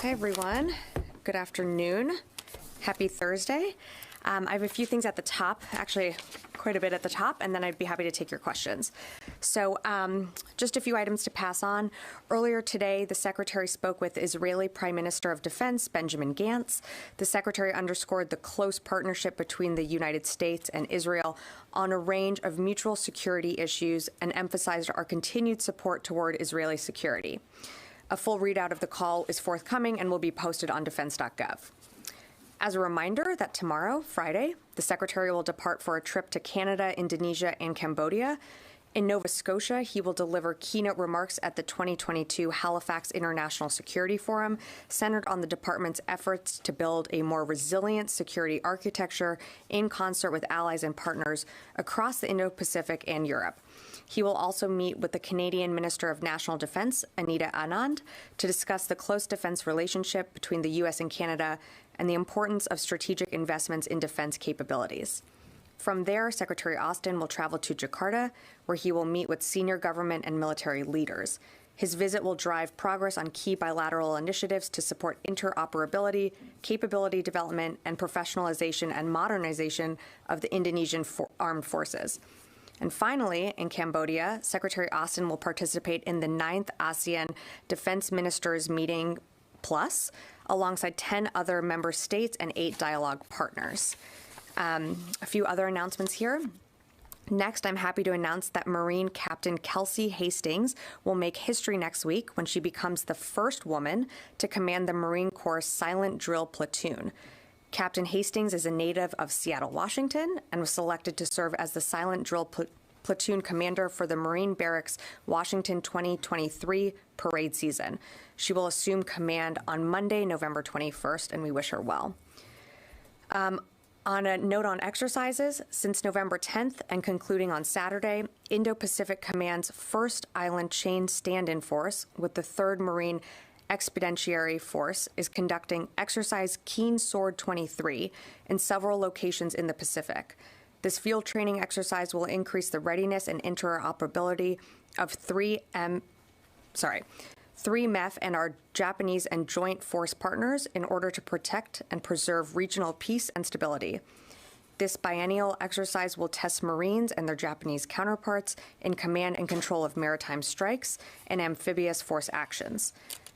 Hi, everyone. Good afternoon. Happy Thursday. I have a few things at the top, actually quite a bit at the top, and then I'd be happy to take your questions. So just a few items to pass on. Earlier today, the Secretary spoke with Israeli Prime Minister of Defense, Benjamin Gantz. The Secretary underscored the close partnership between the United States and Israel on a range of mutual security issues and emphasized our continued support toward Israeli security. A full readout of the call is forthcoming and will be posted on defense.gov. As a reminder that tomorrow, Friday, the Secretary will depart for a trip to Canada, Indonesia, and Cambodia. In Nova Scotia, he will deliver keynote remarks at the 2022 Halifax International Security Forum, centered on the department's efforts to build a more resilient security architecture in concert with allies and partners across the Indo-Pacific and Europe. He will also meet with the Canadian Minister of National Defense, Anita Anand, to discuss the close defense relationship between the U.S. and Canada and the importance of strategic investments in defense capabilities. From there, Secretary Austin will travel to Jakarta, where he will meet with senior government and military leaders. His visit will drive progress on key bilateral initiatives to support interoperability, capability development, and professionalization and modernization of the Indonesian armed forces. And finally, in Cambodia, Secretary Austin will participate in the 9th ASEAN Defense Ministers Meeting Plus, alongside 10 other member states and 8 dialogue partners. A few other announcements here. Next, I'm happy to announce that Marine Captain Kelsey Hastings will make history next week when she becomes the first woman to command the Marine Corps Silent Drill Platoon. Captain Hastings is a native of Seattle, Washington, and was selected to serve as the Silent Drill Platoon commander for the Marine Barracks Washington 2023 parade season. She will assume command on Monday, November 21st, and we wish her well. On a note on exercises, since November 10th and concluding on Saturday, Indo-Pacific Command's 1st Island Chain Stand-in Force with the 3rd Marine Expeditionary Force is conducting Exercise Keen Sword 23 in several locations in the Pacific. This field training exercise will increase the readiness and interoperability of 3MEF and our Japanese and joint force partners in order to protect and preserve regional peace and stability. This biennial exercise will test Marines and their Japanese counterparts in command and control of maritime strikes and amphibious force actions.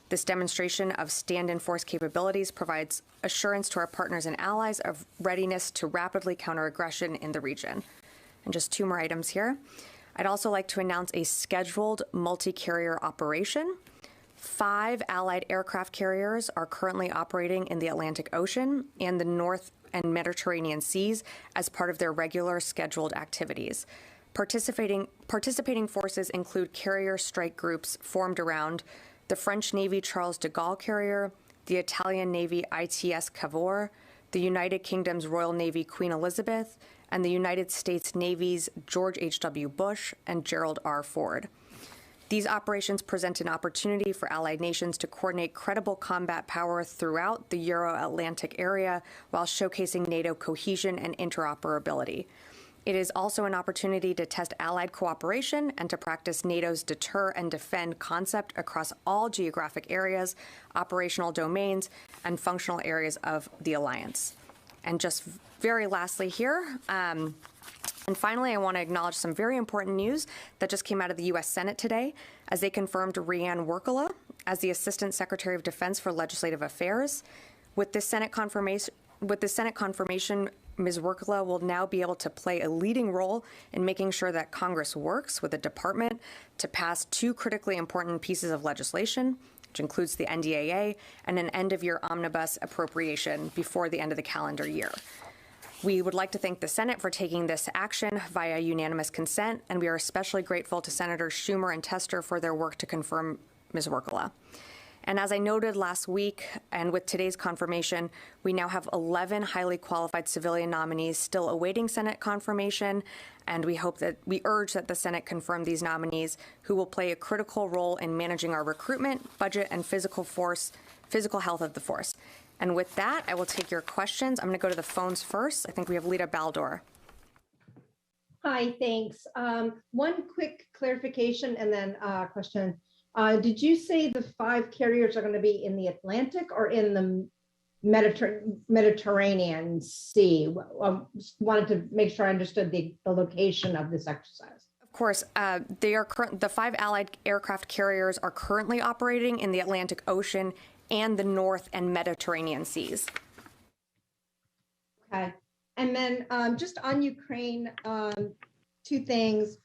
This demonstration of stand-in force capabilities provides assurance to our partners and allies of readiness to rapidly counter aggression in the region. And just 2 more items here. I'd also like to announce a scheduled multi-carrier operation. 5 Allied aircraft carriers are currently operating in the Atlantic Ocean and the North and Mediterranean Seas as part of their regular scheduled activities. Participating forces include carrier strike groups formed around the French Navy Charles de Gaulle carrier, the Italian Navy ITS Cavour, the United Kingdom's Royal Navy Queen Elizabeth, and the United States Navy's George H.W. Bush and Gerald R. Ford. These operations present an opportunity for allied nations to coordinate credible combat power throughout the Euro-Atlantic area while showcasing NATO cohesion and interoperability. It is also an opportunity to test allied cooperation and to practice NATO's deter and defend concept across all geographic areas, operational domains, and functional areas of the alliance. And just very lastly here, and finally, I want to acknowledge some very important news that just came out of the U.S. Senate today, as they confirmed Rhiannon Workala as the Assistant Secretary of Defense for Legislative Affairs. With this Senate confirmation, Ms. Workala will now be able to play a leading role in making sure that Congress works with the department to pass 2 critically important pieces of legislation, which includes the NDAA and an end-of-year omnibus appropriation before the end of the calendar year. We would like to thank the Senate for taking this action via unanimous consent, and we are especially grateful to Senators Schumer and Tester for their work to confirm Ms. Workala. And as I noted last week, and with today's confirmation, we now have 11 highly qualified civilian nominees still awaiting Senate confirmation, and we urge that the Senate confirm these nominees, who will play a critical role in managing our recruitment, budget, and physical health of the force. And with that, I will take your questions. I'm going to go to the phones first. I think we have Lita Baldor. Hi, thanks. One quick clarification and then a question. Did you say the 5 carriers are going to be in the Atlantic or in the Mediterranean Sea? Wanted to make sure I understood the location of this exercise. Of course, the 5 Allied aircraft carriers are currently operating in the Atlantic Ocean and the North and Mediterranean Seas. Okay. And then just on Ukraine, 2 things.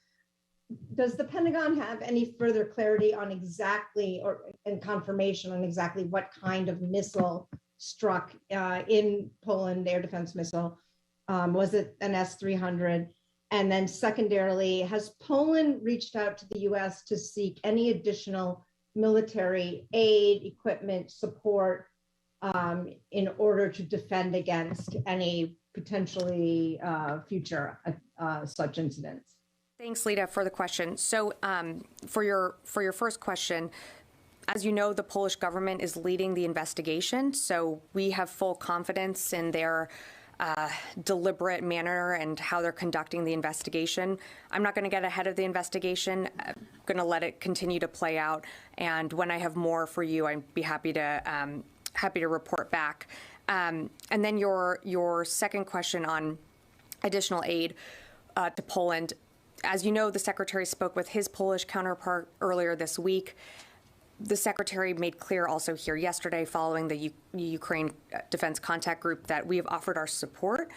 Does the Pentagon have any further clarity on exactly and confirmation on exactly what kind of missile struck in Poland, air defense missile? Was it an S-300? And then secondarily, has Poland reached out to the U.S. to seek any additional military aid, equipment, support in order to defend against any potentially future such incidents? Thanks, Lita, for the question. So for your first question, as you know, the Polish government is leading the investigation, so we have full confidence in their deliberate manner and how they're conducting the investigation. I'm not going to get ahead of the investigation. I'm going to let it continue to play out, and when I have more for you, I'd be happy to report back. And then your second question on additional aid to Poland. As you know, the Secretary spoke with his Polish counterpart earlier this week. The Secretary made clear also here yesterday, following the Ukraine Defense Contact Group, that we have offered our support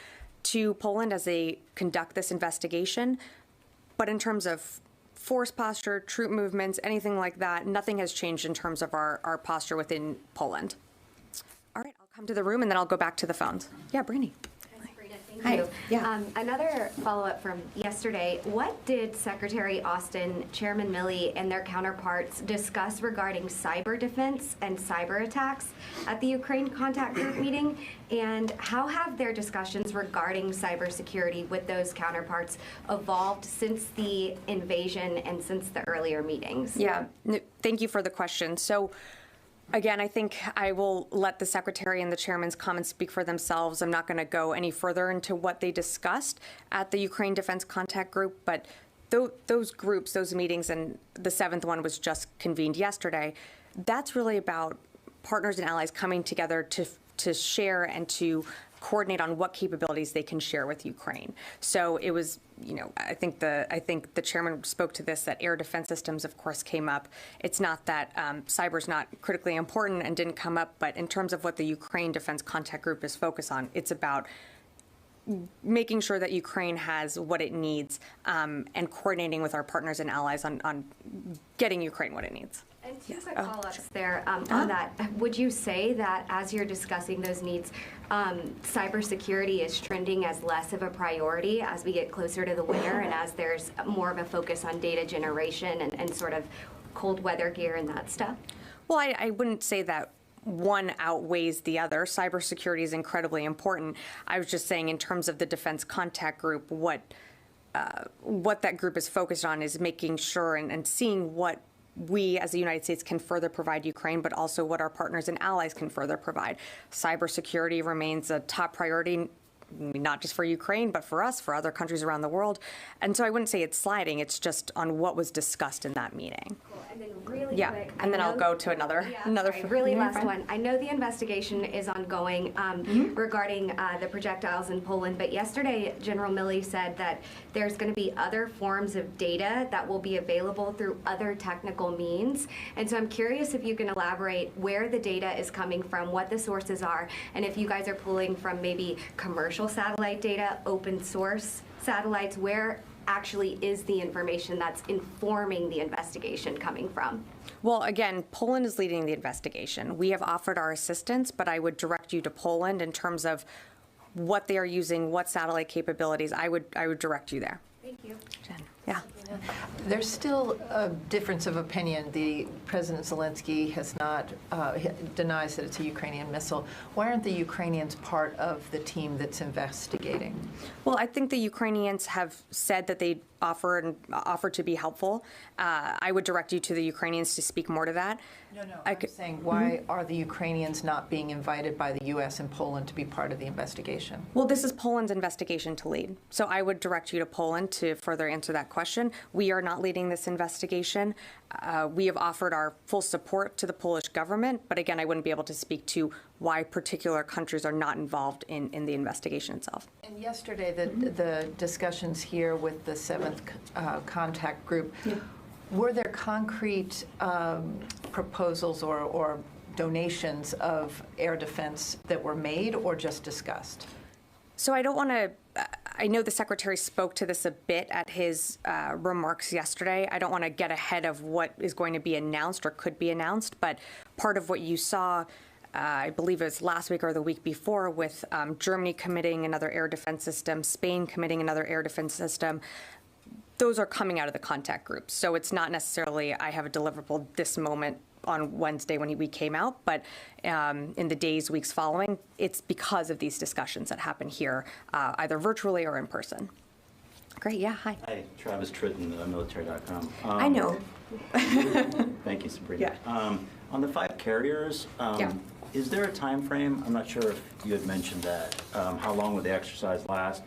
to Poland as they conduct this investigation. But in terms of force posture, troop movements, anything like that, nothing has changed in terms of our posture within Poland. All right, I'll come to the room and then I'll go back to the phones. Yeah, Brainy. Thank you. Yeah. Another follow-up from yesterday. What did Secretary Austin, Chairman Milley, and their counterparts discuss regarding cyber defense and cyber attacks at the Ukraine Contact Group meeting? And how have their discussions regarding cybersecurity with those counterparts evolved since the invasion and since the earlier meetings? Yeah, thank you for the question. So, again, I think I will let the Secretary and the Chairman's comments speak for themselves. I'm not going to go any further into what they discussed at the Ukraine Defense Contact Group, but those groups, those meetings, and the 7th one was just convened yesterday, that's really about partners and allies coming together to share and to coordinate on what capabilities they can share with Ukraine. So it was, I think the chairman spoke to this, that air defense systems, of course, came up. It's not that cyber's not critically important and didn't come up, but in terms of what the Ukraine Defense Contact Group is focused on, it's about making sure that Ukraine has what it needs and coordinating with our partners and allies on getting Ukraine what it needs. And two quick follow-ups there on that. Would you say that as you're discussing those needs, cybersecurity is trending as less of a priority as we get closer to the winter and as there's more of a focus on data generation and sort of cold weather gear and that stuff? Well, I wouldn't say that one outweighs the other. Cybersecurity is incredibly important. I was just saying in terms of the Defense Contact Group, what that group is focused on is making sure and seeing what we as the United States can further provide Ukraine, but also what our partners and allies can further provide. Cybersecurity remains a top priority, not just for Ukraine, but for us, for other countries around the world. And so I wouldn't say it's sliding, it's just on what was discussed in that meeting. Cool. And then really quick, and then I'll go to another. Really last one. I know the investigation is ongoing regarding the projectiles in Poland, but yesterday General Milley said that there's going to be other forms of data that will be available through other technical means. And so I'm curious if you can elaborate where the data is coming from, what the sources are, and if you guys are pulling from maybe commercial satellite data, open source satellites, where actually is the information that's informing the investigation coming from? Well, again, Poland is leading the investigation. We have offered our assistance, but I would direct you to Poland in terms of what they are using, what satellite capabilities. I would direct you there. Thank you. Jen. Yeah. There's still a difference of opinion. The President Zelensky has not denies that it's a Ukrainian missile. Why aren't the Ukrainians part of the team that's investigating? Well, I think the Ukrainians have said that they offer to be helpful. I would direct you to the Ukrainians to speak more to that. No, I'm saying why are the Ukrainians not being invited by the U.S. and Poland to be part of the investigation? Well, this is Poland's investigation to lead. So I would direct you to Poland to further answer that question. We are not leading this investigation. We have offered our full support to the Polish government, but again, I wouldn't be able to speak to why particular countries are not involved in the investigation itself. And yesterday, the discussions here with the Seventh Contact Group, were there concrete proposals or donations of air defense that were made or just discussed? So I don't want to, I know the Secretary spoke to this a bit at his remarks yesterday. I don't want to get ahead of what is going to be announced or could be announced, but part of what you saw, I believe it was last week or the week before, with Germany committing another air defense system, Spain committing another air defense system, those are coming out of the contact group. So it's not necessarily I have a deliverable this moment on Wednesday when we came out, but in the days, weeks following, it's because of these discussions that happen here, either virtually or in person. Great, yeah, hi. Hi, Travis Tritton, military.com. I know. Thank you, Sabrina. Yeah. On the 5 carriers, is there a time frame? I'm not sure if you had mentioned that. How long would the exercise last?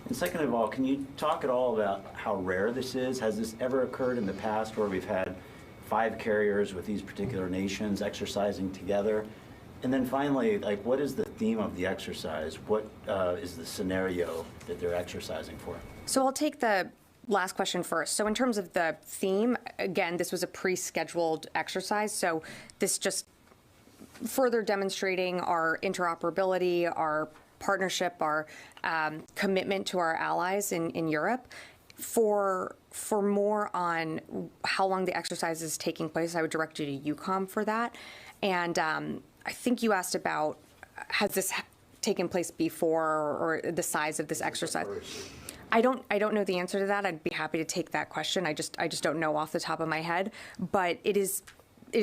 And second of all, can you talk at all about how rare this is? Has this ever occurred in the past where we've had 5 carriers with these particular nations exercising together? And then finally, like, what is the theme of the exercise? What is the scenario that they're exercising for? So I'll take the last question first. So in terms of the theme, again, this was a pre-scheduled exercise. So this just further demonstrating our interoperability, our partnership, our commitment to our allies in Europe. For more on how long the exercise is taking place, I would direct you to UCOM for that. And I think you asked about, has this taken place before, or the size of this exercise? I don't know the answer to that. I'd be happy to take that question. I just don't know off the top of my head. But it is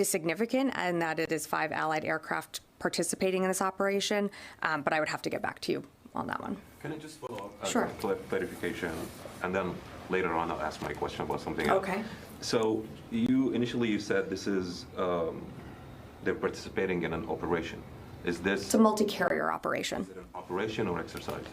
significant in that it is 5 Allied aircraft participating in this operation. But I would have to get back to you on that one. Can I just follow up? Sure. Clarification, and then later on I'll ask my question about something else. Okay. So initially you said this is they're participating in an operation. Is this? It's a multi-carrier operation. Is it an operation or exercise?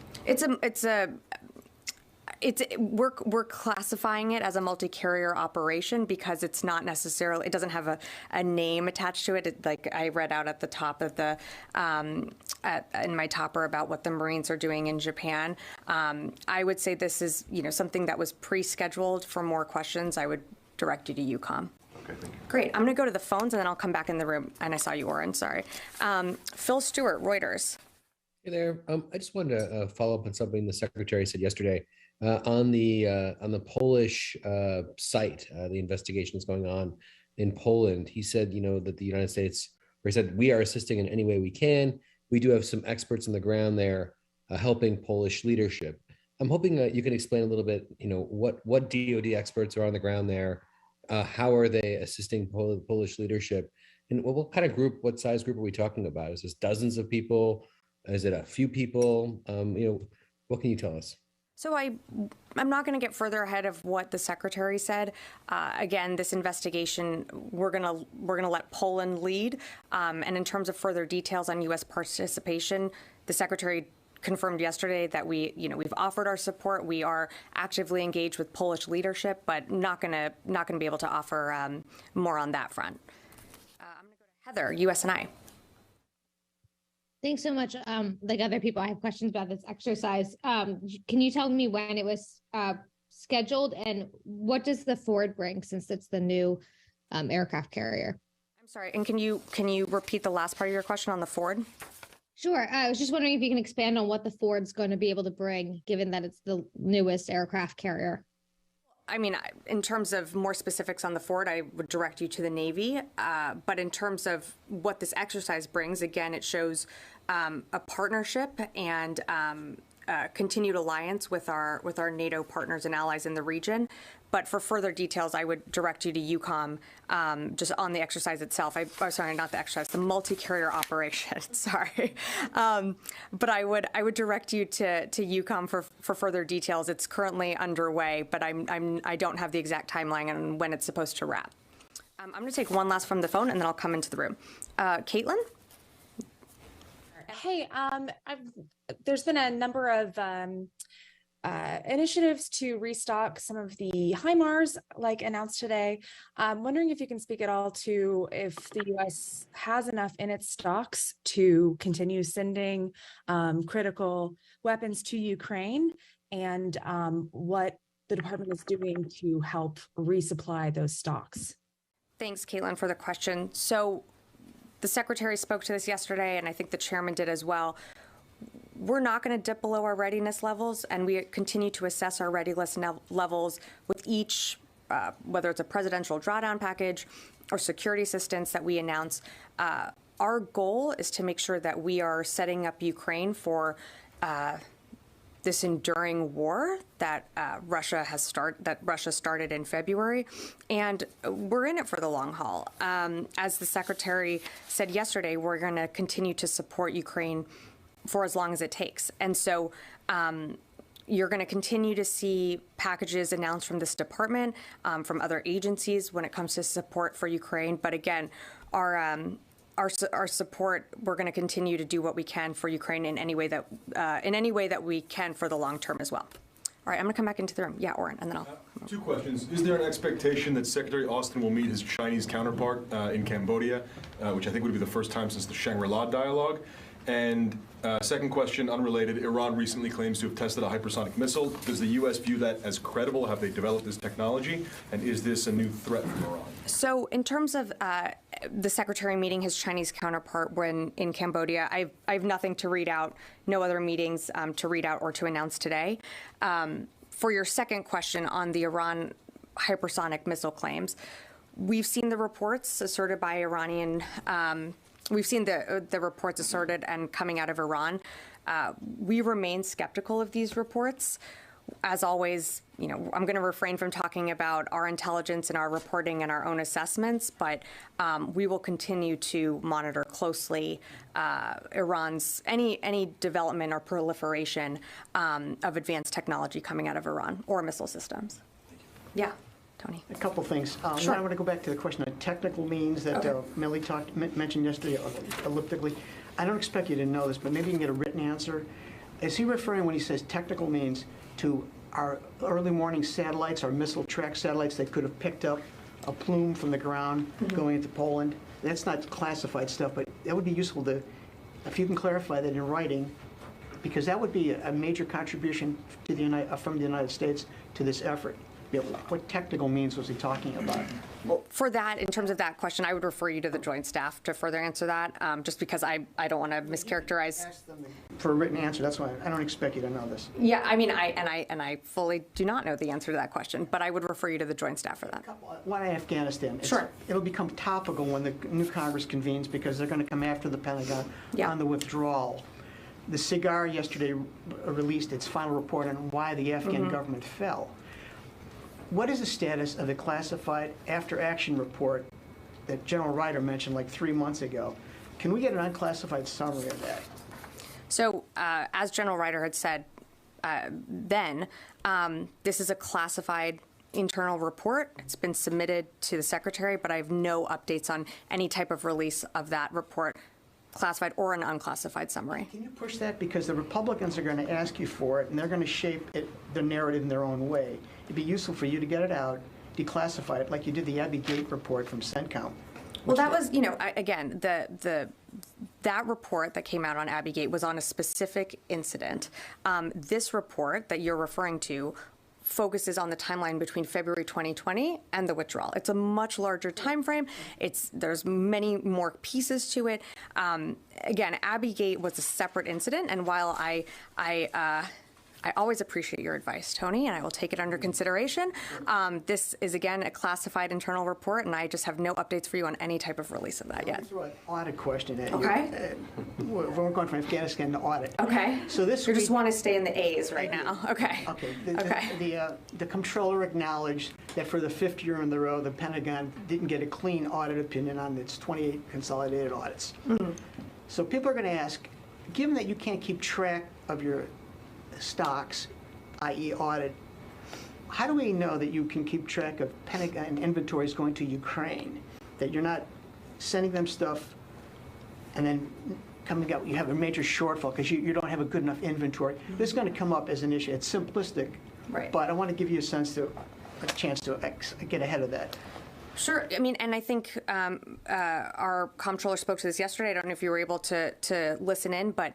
We're classifying it as a multi-carrier operation because it's not necessarily, it doesn't have a name attached to it. Like I read out at the top of the, in my topper about what the Marines are doing in Japan. I would say this is, something that was pre-scheduled. For more questions, I would direct you to UCOM. Okay, thank you. Great. I'm going to go to the phones and then I'll come back in the room. And I saw you, Oren, sorry. Phil Stewart, Reuters. Hey there. I just wanted to follow up on something the Secretary said yesterday. On the Polish site, the investigation is going on in Poland. He said, that the United States, or he said, we are assisting in any way we can. We do have some experts on the ground there helping Polish leadership. I'm hoping you can explain a little bit, what DoD experts are on the ground there. How are they assisting Polish leadership? And what kind of group, what size group are we talking about? Is this dozens of people? Is it a few people? What can you tell us? So I'm not going to get further ahead of what the Secretary said. Again, this investigation, we're gonna let Poland lead. And in terms of further details on U.S. participation, the Secretary confirmed yesterday that we've offered our support. We are actively engaged with Polish leadership, but not gonna be able to offer more on that front. I'm going to go to Heather, USNI. Thanks so much. Like other people, I have questions about this exercise. Can you tell me when it was scheduled and what does the Ford bring since it's the new aircraft carrier? I'm sorry, and can you repeat the last part of your question on the Ford? Sure. I was just wondering if you can expand on what the Ford's going to be able to bring, given that it's the newest aircraft carrier. I mean, in terms of more specifics on the Ford, I would direct you to the Navy. But in terms of what this exercise brings, again, it shows a partnership and continued alliance with our NATO partners and allies in the region. But for further details, I would direct you to UCOM just on the exercise itself. Sorry, not the exercise, the multi-carrier operation. Sorry, but I would direct you to UCOM for further details. It's currently underway, but I don't have the exact timeline on when it's supposed to wrap. I'm going to take one last from the phone, and then I'll come into the room. Caitlin. Hey, there's been a number of initiatives to restock some of the HIMARS, like announced today. I'm wondering if you can speak at all to if the U.S. has enough in its stocks to continue sending critical weapons to Ukraine, and what the department is doing to help resupply those stocks. Thanks, Caitlin, for the question. So the secretary spoke to this yesterday, and I think the chairman did as well. We're not going to dip below our readiness levels, and we continue to assess our readiness levels with each, whether it's a presidential drawdown package or security assistance that we announce. Our goal is to make sure that we are setting up Ukraine for this enduring war that Russia started in February, and we're in it for the long haul. As the secretary said yesterday, we're going to continue to support Ukraine for as long as it takes, and so you're going to continue to see packages announced from this department, from other agencies when it comes to support for Ukraine. But again, our support, we're going to continue to do what we can for Ukraine in any way that we can for the long term as well. All right, I'm going to come back into the room. Yeah, Oren, and then I'll. Two questions. Is there an expectation that Secretary Austin will meet his Chinese counterpart in Cambodia, which I think would be the first time since the Shangri-La dialogue? And second question, unrelated, Iran recently claims to have tested a hypersonic missile. Does the U.S. view that as credible? Have they developed this technology? And is this a new threat from Iran? So in terms of the secretary meeting his Chinese counterpart when in Cambodia, I have nothing to read out, no other meetings to read out or to announce today. For your second question on the Iran hypersonic missile claims, we've seen the reports asserted by Iranian we've seen the reports asserted and coming out of Iran. We remain skeptical of these reports. As always, I'm going to refrain from talking about our intelligence and our reporting and our own assessments, but we will continue to monitor closely Iran's any development or proliferation of advanced technology coming out of Iran or missile systems. Yeah. Tony. A couple things. Sure. I want to go back to the question of technical means that Millie mentioned yesterday elliptically. I don't expect you to know this, but maybe you can get a written answer. Is he referring, when he says technical means, to our early morning satellites, our missile track satellites that could have picked up a plume from the ground going into Poland? That's not classified stuff, but that would be useful to, if you can clarify that in writing, because that would be a major contribution to from the United States to this effort. What technical means was he talking about? Well, for that, in terms of that question, I would refer you to the Joint Staff to further answer that, just because I don't want to mischaracterize. Ask them for a written answer. That's why I don't expect you to know this. Yeah, I mean, I fully do not know the answer to that question, but I would refer you to the Joint Staff for that. Why Afghanistan? Sure. It'll become topical when the new Congress convenes because they're going to come after the Pentagon on the withdrawal. The CIGAR yesterday released its final report on why the Afghan government fell. What is the status of the classified after-action report that General Ryder mentioned like 3 months ago? Can we get an unclassified summary of that? So, as General Ryder had said this is a classified internal report. It's been submitted to the Secretary, but I have no updates on any type of release of that report, classified or an unclassified summary. Can you push that? Because the Republicans are going to ask you for it, and they're going to shape the narrative in their own way. It'd be useful for you to get it out, declassify it, like you did the Abbey Gate report from CENTCOM. Well, that was, again, that report that came out on Abbey Gate was on a specific incident. This report that you're referring to focuses on the timeline between February 2020 and the withdrawal. It's a much larger time frame. There's many more pieces to it. Again, Abbey Gate was a separate incident, and while I always appreciate your advice, Tony, and I will take it under consideration. This is, again, a classified internal report, and I just have no updates for you on any type of release of that yet. I'll throw an audit question at you. Okay. We're going from Afghanistan to audit. Okay. So this you just want to stay in the A's right now. Okay. Okay. The comptroller acknowledged that for the 5th year in a row, the Pentagon didn't get a clean audit opinion on its 28 consolidated audits. So people are going to ask, given that you can't keep track of your stocks, i.e. audit, how do we know that you can keep track of Pentagon inventories going to Ukraine, that you're not sending them stuff and then coming out, you have a major shortfall because you don't have a good enough inventory. This is going to come up as an issue. It's simplistic, Right. but I want to give you a chance to get ahead of that. Sure. I mean, and I think our comptroller spoke to this yesterday. I don't know if you were able to listen in, but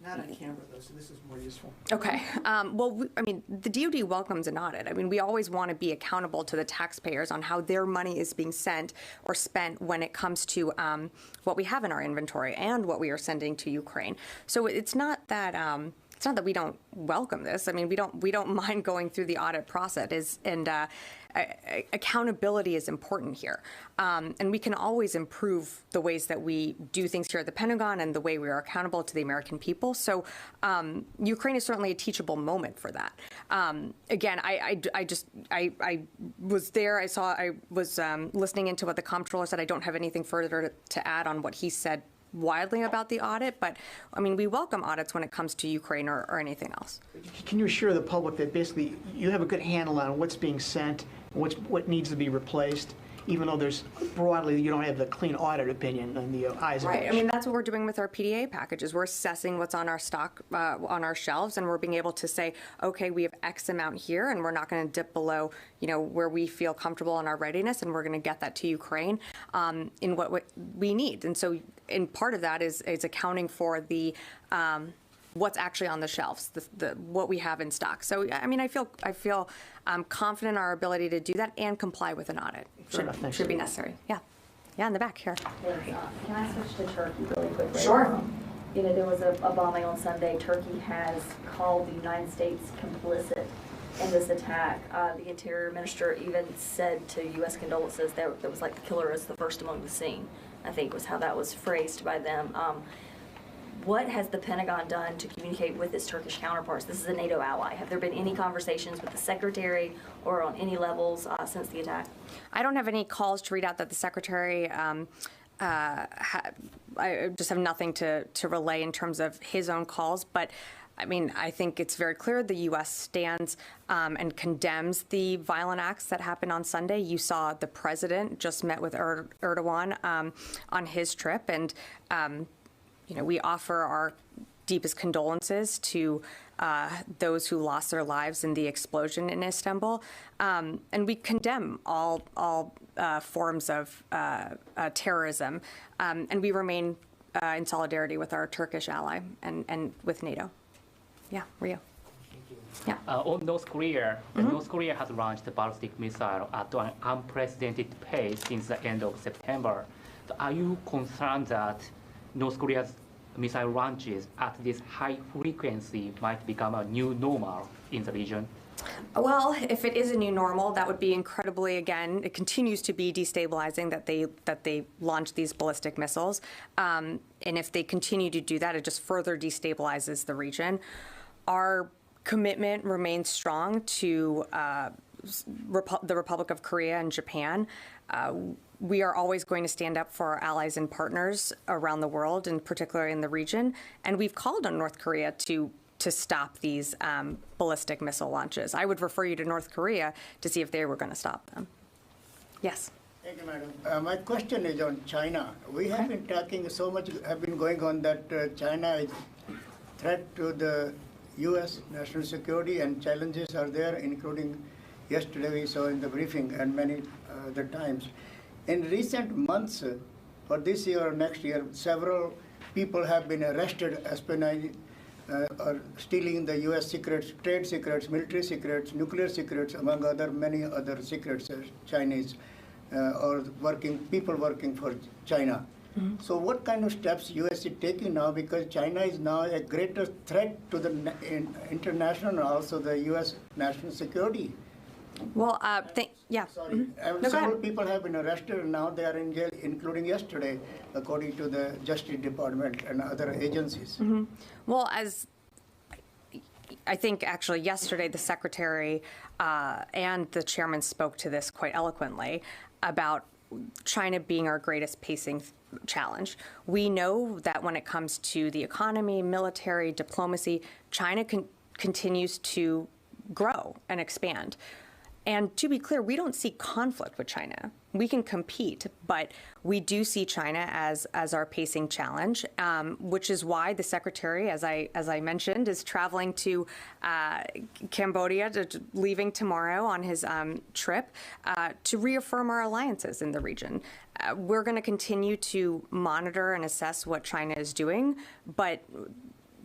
Not on camera, though, so this is more useful. okay. I mean, the DoD welcomes an audit. I mean, we always want to be accountable to the taxpayers on how their money is being sent or spent when it comes to what we have in our inventory and what we are sending to Ukraine. So it's not that. It's not that we don't welcome this. I mean, we don't mind going through the audit process, and accountability is important here. And we can always improve the ways that we do things here at the Pentagon and the way we are accountable to the American people. So Ukraine is certainly a teachable moment for that. Again, I was there. I was listening into what the comptroller said. I don't have anything further to add on what he said widely about the audit, but I mean, we welcome audits when it comes to Ukraine or anything else. Can you assure the public that basically you have a good handle on what's being sent, what needs to be replaced, even though there's broadly you don't have the clean audit opinion in the eyes of Right. I mean, that's what we're doing with our PDA packages. We're assessing what's on our stock, on our shelves, and we're being able to say, okay, we have X amount here, and we're not going to dip below, where we feel comfortable in our readiness, and we're going to get that to Ukraine in what we need. And so, and part of that is accounting for the what's actually on the shelves, the what we have in stock. So, I mean, I feel confident in our ability to do that and comply with an audit. Should be necessary. Yeah. Yeah, in the back here. Can I switch to Turkey really quickly? Sure. There was a bombing on Sunday. Turkey has called the United States complicit in this attack. The Interior Minister even said to U.S. condolences that it was like the killer is the first among the seen, I think was how that was phrased by them. What has the Pentagon done to communicate with its Turkish counterparts? This is a NATO ally. Have there been any conversations with the Secretary or on any levels since the attack? I don't have any calls to read out that the Secretary. I just have nothing to relay in terms of his own calls, but I mean, I think it's very clear the U.S. stands and condemns the violent acts that happened on Sunday. You saw the president just met with Erdogan on his trip, and we offer our deepest condolences to those who lost their lives in the explosion in Istanbul, and we condemn all forms of terrorism, and we remain in solidarity with our Turkish ally and with NATO. Yeah, Rio. Yeah. On North Korea, North Korea has launched a ballistic missile at an unprecedented pace since the end of September. So are you concerned that North Korea's missile launches at this high frequency might become a new normal in the region? Well, if it is a new normal, that would be incredibly, again, it continues to be destabilizing that they launch these ballistic missiles. And if they continue to do that, it just further destabilizes the region. Our commitment remains strong to the Republic of Korea and Japan. We are always going to stand up for our allies and partners around the world, and particularly in the region. And we've called on North Korea to stop these ballistic missile launches. I would refer you to North Korea to see if they were going to stop them. Yes. Thank you, Madam. My question is on China. We have been talking so much, have been going on that China is threat to the U.S. national security, and challenges are there, including yesterday we saw in the briefing and many other times. In recent months, for this year or next year, several people have been arrested, espionage, or stealing the U.S. secrets, trade secrets, military secrets, nuclear secrets, among many other secrets, Chinese, or people working for China. So what kind of steps U.S. is taking now, because China is now a greater threat to the international and also the U.S. national security? Well, yeah. Sorry. Several people have been arrested and now they are in jail, including yesterday, according to the Justice Department and other agencies. Well, as I think actually yesterday the Secretary and the Chairman spoke to this quite eloquently about China being our greatest pacing challenge. We know that when it comes to the economy, military, diplomacy, China continues to grow and expand. And to be clear, we don't see conflict with China. We can compete, but we do see China as our pacing challenge, which is why the secretary, as I mentioned, is traveling to Cambodia, leaving tomorrow on his trip to reaffirm our alliances in the region. We're going to continue to monitor and assess what China is doing, but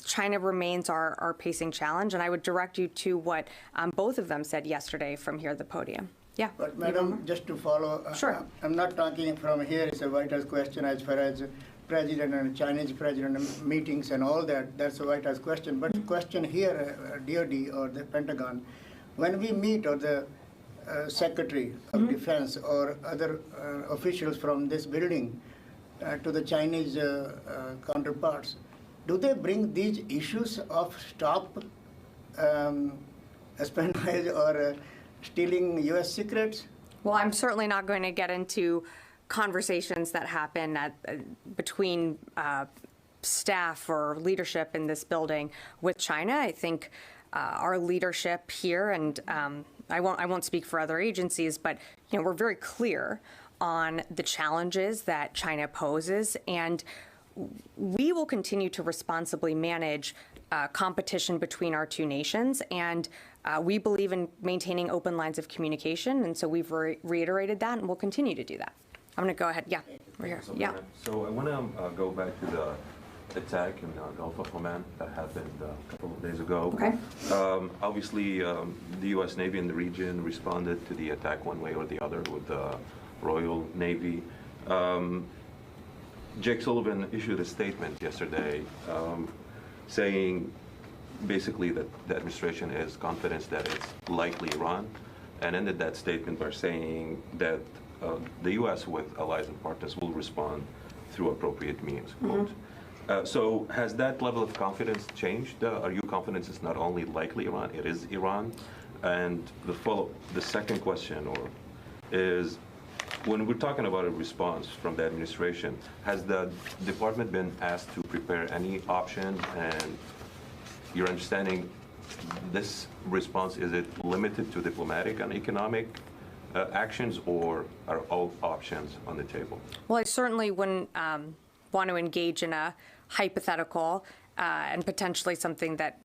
China remains our pacing challenge, and I would direct you to what both of them said yesterday from here at the podium. Yeah. But Madam, just to follow, sure. I'm not talking from here. It's a White House question as far as president and Chinese president meetings and all that. That's a White House question. But the question here, DOD or the Pentagon, when we meet or the Secretary of Defense or other officials from this building to the Chinese counterparts, do they bring these issues of stop espionage or stealing U.S. secrets? Well, I'm certainly not going to get into conversations that happen between staff or leadership in this building with China. I think our leadership here, and I won't speak for other agencies, but we're very clear on the challenges that China poses, and we will continue to responsibly manage competition between our two nations, and we believe in maintaining open lines of communication, and so we've reiterated that, and we'll continue to do that. I'm going to go ahead. Yeah, we're here. Yeah. So I want to go back to the attack in the Gulf of Oman that happened a couple of days ago. Okay. Obviously, the U.S. Navy in the region responded to the attack one way or the other with the Royal Navy. Jake Sullivan issued a statement yesterday saying basically that the administration is confident that it's likely Iran, and ended that statement by saying that the U.S. with allies and partners will respond through appropriate means. So has that level of confidence changed? Are you confident it's not only likely Iran, it is Iran? And the second question is, when we're talking about a response from the administration, has the department been asked to prepare any options? And your understanding, this response, is it limited to diplomatic and economic actions, or are all options on the table? Well, I certainly wouldn't want to engage in a hypothetical and potentially something that,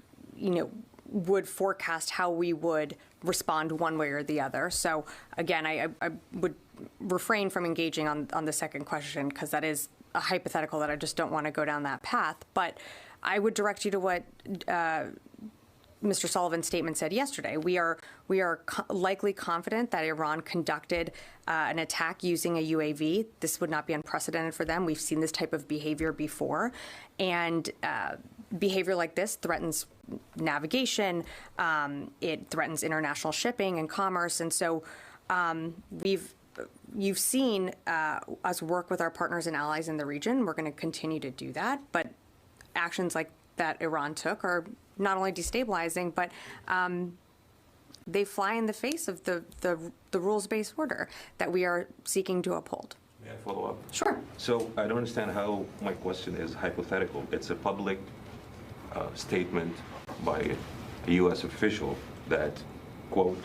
would forecast how we would respond one way or the other. So again, I would refrain from engaging on the second question, because that is a hypothetical that I just don't want to go down that path. But I would direct you to what Mr. Sullivan's statement said yesterday. We are likely confident that Iran conducted an attack using a UAV. This would not be unprecedented for them. We've seen this type of behavior before, and behavior like this threatens navigation. It threatens international shipping and commerce, and so you've seen us work with our partners and allies in the region. We're going to continue to do that, but actions like that Iran took are not only destabilizing, but they fly in the face of the rules-based order that we are seeking to uphold. May I follow up? Sure. So I don't understand how my question is hypothetical. It's a public statement by a U.S. official that, quote,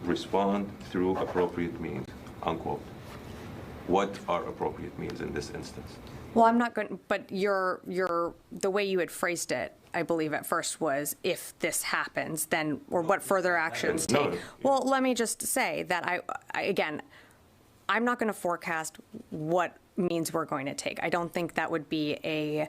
respond through appropriate means, unquote. What are appropriate means in this instance? Well, I'm not going, but the way you had phrased it, I believe at first, was if this happens, then, or what further actions take. Well, let me just say that again, I'm not going to forecast what means we're going to take. I don't think that would be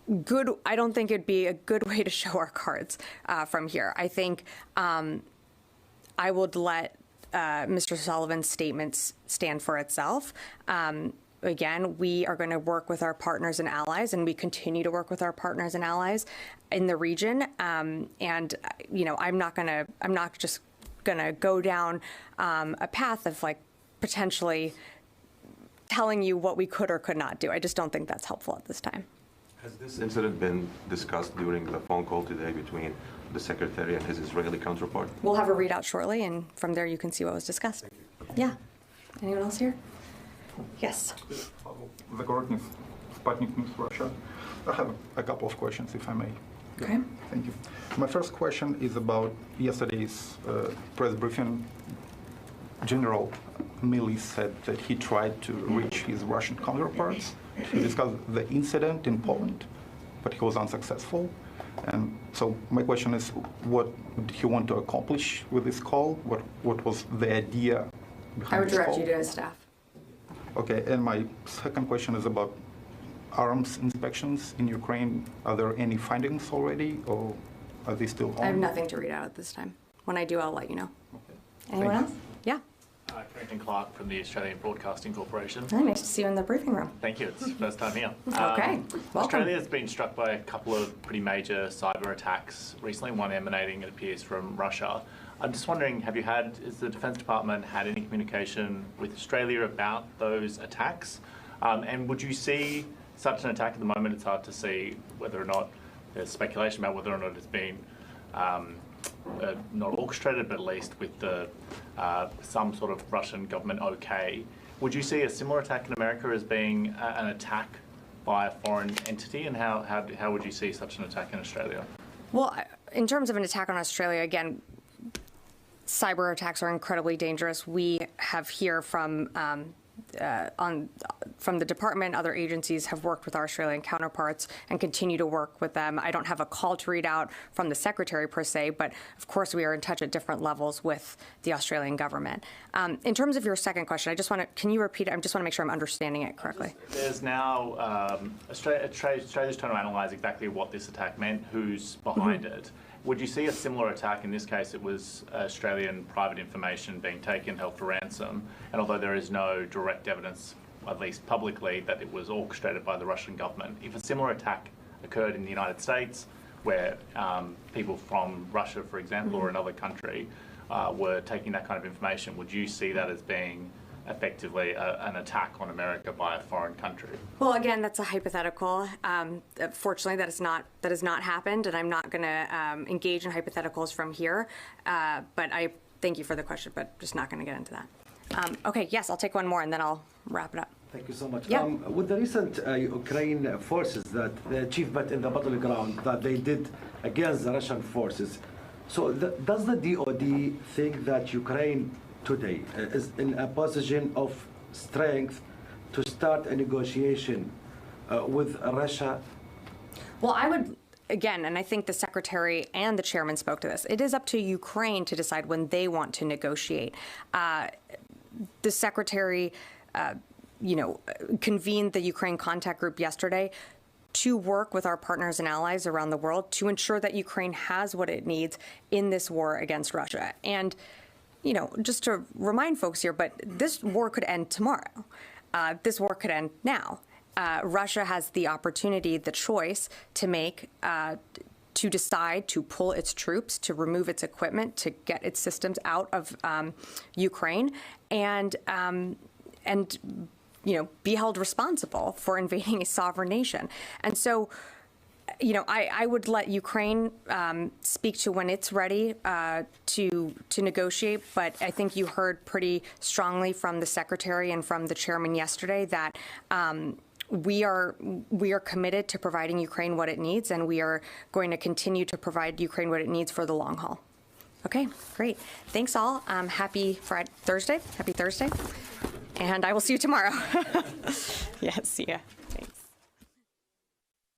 I don't think it'd be a good way to show our cards from here. I think I would let Mr. Sullivan's statements stand for itself. Again, we are going to work with our partners and allies, and we continue to work with our partners and allies in the region. And I'm not just going to go down a path of potentially telling you what we could or could not do. I just don't think that's helpful at this time. Has this incident been discussed during the phone call today between the secretary and his Israeli counterpart? We'll have a readout shortly, and from there you can see what was discussed. Yeah. Anyone else here? Yes. The coordinates, Sputnik News Russia. I have a couple of questions, if I may. Okay. Thank you. My first question is about yesterday's press briefing. General Milley said that he tried to reach his Russian counterparts to discuss the incident in Poland, but he was unsuccessful. And so my question is, what did he want to accomplish with this call? What was the idea behind I would this direct call? you to his staff. Okay, and my second question is about arms inspections in Ukraine. Are there any findings already, or are they still on? I have nothing to read out at this time. When I do, I'll let you know. Okay. Anyone Thank else? Yeah. Connecting Clark from the Australian Broadcasting Corporation. Hi, nice to see you in the briefing room. Thank you. It's the first time here. Okay, welcome. Australia has been struck by a couple of pretty major cyber attacks recently, one emanating, it appears, from Russia. I'm just wondering, has the Defense Department had any communication with Australia about those attacks? And would you see such an attack at the moment? It's hard to see whether or not there's speculation about whether or not it's been not orchestrated, but at least with the some sort of Russian government okay. Would you see a similar attack in America as being an attack by a foreign entity, and how would you see such an attack in Australia? Well, in terms of an attack on Australia, again, cyber attacks are incredibly dangerous. We have here from the department, other agencies have worked with our Australian counterparts and continue to work with them. I don't have a call to read out from the secretary per se, but of course we are in touch at different levels with the Australian government. In terms of your second question, can you repeat it? I just want to make sure I'm understanding it correctly. There's now, Australia's trying to analyse exactly what this attack meant, who's behind it. Would you see a similar attack? In this case, it was Australian private information being taken, held for ransom. And although there is no direct evidence, at least publicly, that it was orchestrated by the Russian government, if a similar attack occurred in the United States, where people from Russia, for example, or another country were taking that kind of information, would you see that as being effectively an attack on America by a foreign country? Well, again, that's a hypothetical. Fortunately, that has not happened, and I'm not going to engage in hypotheticals from here. But I thank you for the question, but just not going to get into that. Okay, yes, I'll take one more, and then I'll wrap it up. Thank you so much. Yeah. With the recent Ukraine forces, that the achievement in the battleground that they did against the Russian forces, so does the DoD think that Ukraine today is in a position of strength to start a negotiation with Russia? Well, I would, again, and I think the secretary and the chairman spoke to this, it is up to Ukraine to decide when they want to negotiate. The secretary, convened the Ukraine contact group yesterday to work with our partners and allies around the world to ensure that Ukraine has what it needs in this war against Russia. And just to remind folks here, but this war could end tomorrow. This war could end now. Russia has the opportunity, the choice to make, to decide to pull its troops, to remove its equipment, to get its systems out of Ukraine, and be held responsible for invading a sovereign nation. And so, I would let Ukraine speak to when it's ready to negotiate, but I think you heard pretty strongly from the secretary and from the chairman yesterday that we are committed to providing Ukraine what it needs, and we are going to continue to provide Ukraine what it needs for the long haul. Okay, great. Thanks all. Happy Thursday, and I will see you tomorrow. Yes, see ya.